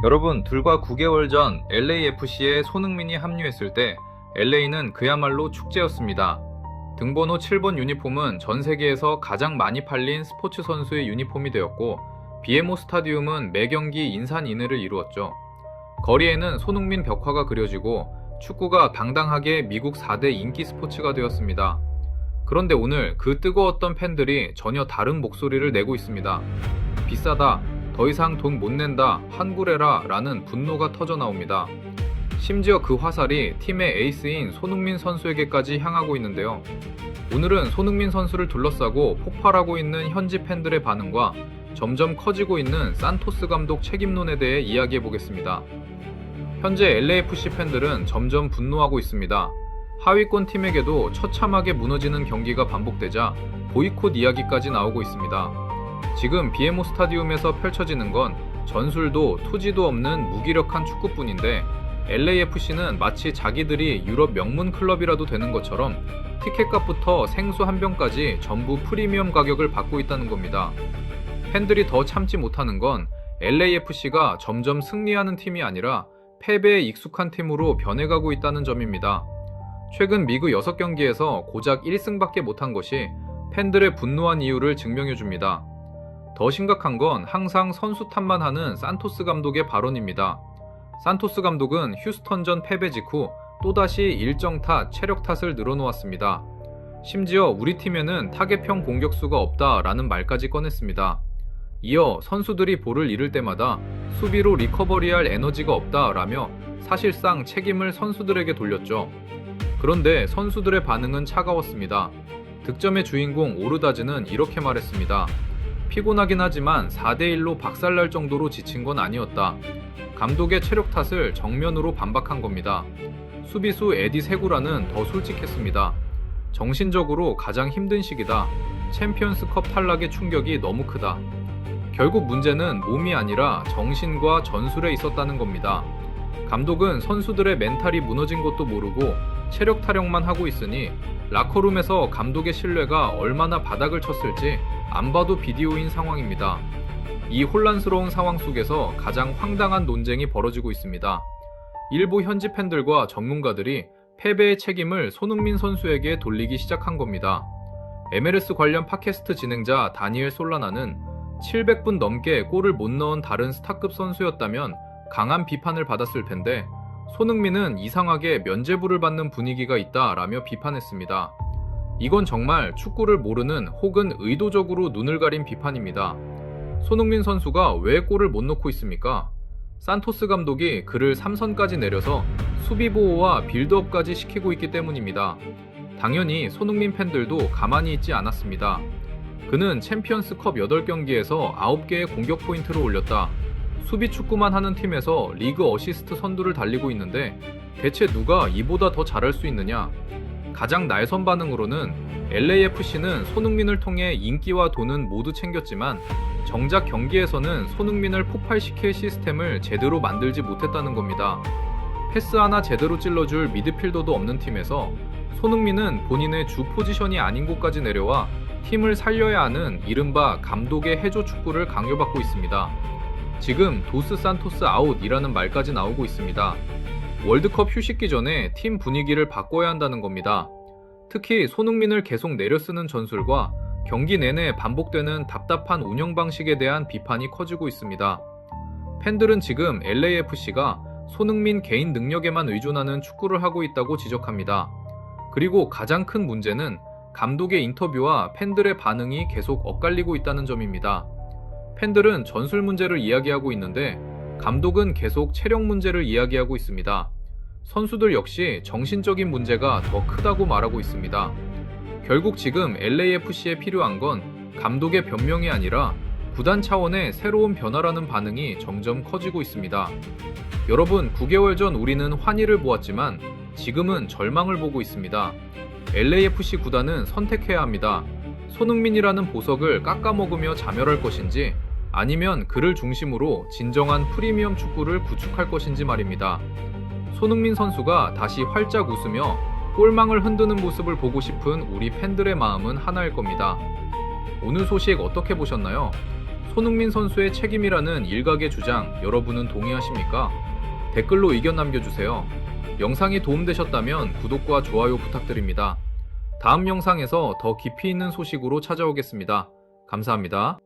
여러분, 불과 9개월 전 LAFC에 손흥민이 합류했을 때 LA는 그야말로 축제였습니다. 등번호 7번 유니폼은 전 세계에서 가장 많이 팔린 스포츠 선수의 유니폼이 되었고, BMO 스타디움은 매 경기 인산인해를 이루었죠. 거리에는 손흥민 벽화가 그려지고 축구가 당당하게 미국 4대 인기 스포츠가 되었습니다. 그런데 오늘 그 뜨거웠던 팬들이 전혀 다른 목소리를 내고 있습니다. 비싸다, 더 이상 돈 못 낸다, 환불해라 라는 분노가 터져 나옵니다. 심지어 그 화살이 팀의 에이스인 손흥민 선수에게까지 향하고 있는데요. 오늘은 손흥민 선수를 둘러싸고 폭발하고 있는 현지 팬들의 반응과 점점 커지고 있는 산토스 감독 책임론에 대해 이야기해 보겠습니다. 현재 LAFC 팬들은 점점 분노하고 있습니다. 하위권 팀에게도 처참하게 무너지는 경기가 반복되자 보이콧 이야기까지 나오고 있습니다. 지금 BMO 스타디움에서 펼쳐지는 건 전술도 투지도 없는 무기력한 축구뿐인데, LAFC는 마치 자기들이 유럽 명문 클럽이라도 되는 것처럼 티켓값부터 생수 한 병까지 전부 프리미엄 가격을 받고 있다는 겁니다. 팬들이 더 참지 못하는 건 LAFC가 점점 승리하는 팀이 아니라 패배에 익숙한 팀으로 변해가고 있다는 점입니다. 최근 미국 6경기에서 고작 1승밖에 못한 것이 팬들의 분노한 이유를 증명해줍니다. 더 심각한 건 항상 선수 탓만 하는 산토스 감독의 발언입니다. 산토스 감독은 휴스턴전 패배 직후 또다시 일정 탓, 체력 탓을 늘어놓았습니다. 심지어 우리 팀에는 타겟형 공격수가 없다라는 말까지 꺼냈습니다. 이어 선수들이 볼을 잃을 때마다 수비로 리커버리할 에너지가 없다라며 사실상 책임을 선수들에게 돌렸죠. 그런데 선수들의 반응은 차가웠습니다. 득점의 주인공 오르다즈는 이렇게 말했습니다. 피곤하긴 하지만 4대1로 박살날 정도로 지친 건 아니었다. 감독의 체력 탓을 정면으로 반박한 겁니다. 수비수 에디 세구라는 더 솔직했습니다. 정신적으로 가장 힘든 시기다. 챔피언스컵 탈락의 충격이 너무 크다. 결국 문제는 몸이 아니라 정신과 전술에 있었다는 겁니다. 감독은 선수들의 멘탈이 무너진 것도 모르고 체력 타령만 하고 있으니 라커룸에서 감독의 신뢰가 얼마나 바닥을 쳤을지 안 봐도 비디오인 상황입니다. 이 혼란스러운 상황 속에서 가장 황당한 논쟁이 벌어지고 있습니다. 일부 현지 팬들과 전문가들이 패배의 책임을 손흥민 선수에게 돌리기 시작한 겁니다. MLS 관련 팟캐스트 진행자 다니엘 솔라나는 700분 넘게 골을 못 넣은 다른 스타급 선수였다면 강한 비판을 받았을 텐데, 손흥민은 이상하게 면죄부를 받는 분위기가 있다라며 비판했습니다. 이건 정말 축구를 모르는 혹은 의도적으로 눈을 가린 비판입니다. 손흥민 선수가 왜 골을 못 넣고 있습니까? 산토스 감독이 그를 3선까지 내려서 수비 보호와 빌드업까지 시키고 있기 때문입니다. 당연히 손흥민 팬들도 가만히 있지 않았습니다. 그는 챔피언스컵 8경기에서 9개의 공격 포인트를 올렸다. 수비 축구만 하는 팀에서 리그 어시스트 선두를 달리고 있는데 대체 누가 이보다 더 잘할 수 있느냐? 가장 날선 반응으로는 LAFC는 손흥민을 통해 인기와 돈은 모두 챙겼지만 정작 경기에서는 손흥민을 폭발시킬 시스템을 제대로 만들지 못했다는 겁니다. 패스 하나 제대로 찔러줄 미드필더도 없는 팀에서 손흥민은 본인의 주 포지션이 아닌 곳까지 내려와 팀을 살려야 하는 이른바 감독의 해조 축구를 강요받고 있습니다. 지금 도스 산토스 아웃이라는 말까지 나오고 있습니다. 월드컵 휴식기 전에 팀 분위기를 바꿔야 한다는 겁니다. 특히 손흥민을 계속 내려쓰는 전술과 경기 내내 반복되는 답답한 운영 방식에 대한 비판이 커지고 있습니다. 팬들은 지금 LAFC가 손흥민 개인 능력에만 의존하는 축구를 하고 있다고 지적합니다. 그리고 가장 큰 문제는 감독의 인터뷰와 팬들의 반응이 계속 엇갈리고 있다는 점입니다. 팬들은 전술 문제를 이야기하고 있는데 감독은 계속 체력 문제를 이야기하고 있습니다. 선수들 역시 정신적인 문제가 더 크다고 말하고 있습니다. 결국 지금 LAFC에 필요한 건 감독의 변명이 아니라 구단 차원의 새로운 변화라는 반응이 점점 커지고 있습니다. 여러분, 9개월 전 우리는 환희를 보았지만 지금은 절망을 보고 있습니다. LAFC 구단은 선택해야 합니다. 손흥민이라는 보석을 깎아먹으며 자멸할 것인지, 아니면 그를 중심으로 진정한 프리미엄 축구를 구축할 것인지 말입니다. 손흥민 선수가 다시 활짝 웃으며 골망을 흔드는 모습을 보고 싶은 우리 팬들의 마음은 하나일 겁니다. 오늘 소식 어떻게 보셨나요? 손흥민 선수의 책임이라는 일각의 주장 여러분은 동의하십니까? 댓글로 의견 남겨주세요. 영상이 도움되셨다면 구독과 좋아요 부탁드립니다. 다음 영상에서 더 깊이 있는 소식으로 찾아오겠습니다. 감사합니다.